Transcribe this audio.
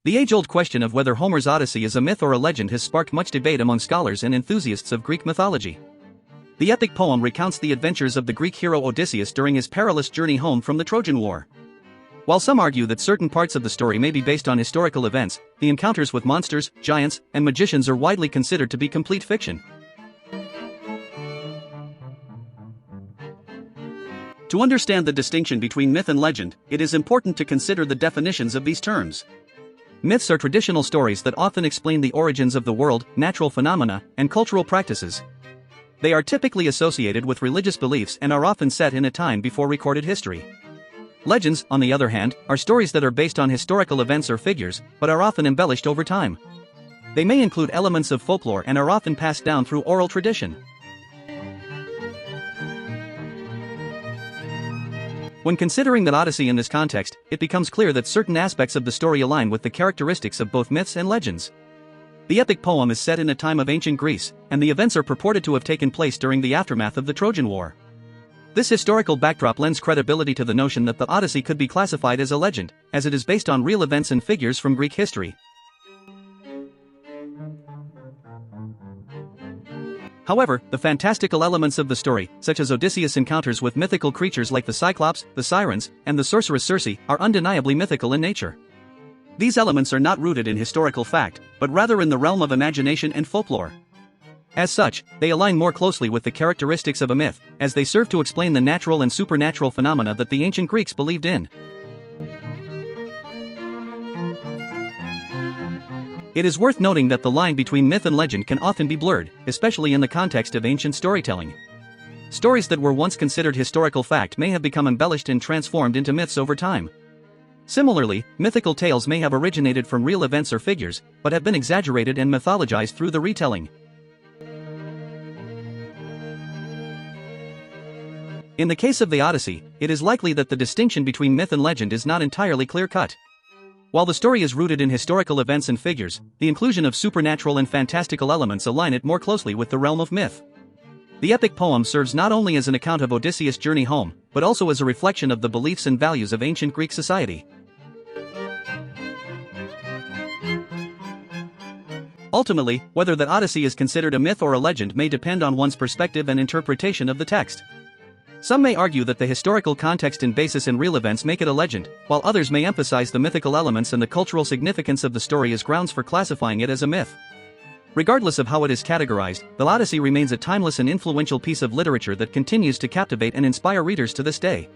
The age-old question of whether Homer's Odyssey is a myth or a legend has sparked much debate among scholars and enthusiasts of Greek mythology. The epic poem recounts the adventures of the Greek hero Odysseus during his perilous journey home from the Trojan War. While some argue that certain parts of the story may be based on historical events, the encounters with monsters, giants, and magicians are widely considered to be complete fiction. To understand the distinction between myth and legend, it is important to consider the definitions of these terms. Myths are traditional stories that often explain the origins of the world, natural phenomena, and cultural practices. They are typically associated with religious beliefs and are often set in a time before recorded history. Legends, on the other hand, are stories that are based on historical events or figures, but are often embellished over time. They may include elements of folklore and are often passed down through oral tradition. When considering the Odyssey in this context, it becomes clear that certain aspects of the story align with the characteristics of both myths and legends. The epic poem is set in a time of ancient Greece, and the events are purported to have taken place during the aftermath of the Trojan War. This historical backdrop lends credibility to the notion that the Odyssey could be classified as a legend, as it is based on real events and figures from Greek history. However, the fantastical elements of the story, such as Odysseus' encounters with mythical creatures like the Cyclops, the Sirens, and the sorceress Circe, are undeniably mythical in nature. These elements are not rooted in historical fact, but rather in the realm of imagination and folklore. As such, they align more closely with the characteristics of a myth, as they serve to explain the natural and supernatural phenomena that the ancient Greeks believed in. It is worth noting that the line between myth and legend can often be blurred, especially in the context of ancient storytelling. Stories that were once considered historical fact may have become embellished and transformed into myths over time. Similarly, mythical tales may have originated from real events or figures, but have been exaggerated and mythologized through the retelling. In the case of the Odyssey, it is likely that the distinction between myth and legend is not entirely clear-cut. While the story is rooted in historical events and figures, the inclusion of supernatural and fantastical elements align it more closely with the realm of myth. The epic poem serves not only as an account of Odysseus' journey home, but also as a reflection of the beliefs and values of ancient Greek society. Ultimately, whether the Odyssey is considered a myth or a legend may depend on one's perspective and interpretation of the text. Some may argue that the historical context and basis in real events make it a legend, while others may emphasize the mythical elements and the cultural significance of the story as grounds for classifying it as a myth. Regardless of how it is categorized, the Odyssey remains a timeless and influential piece of literature that continues to captivate and inspire readers to this day.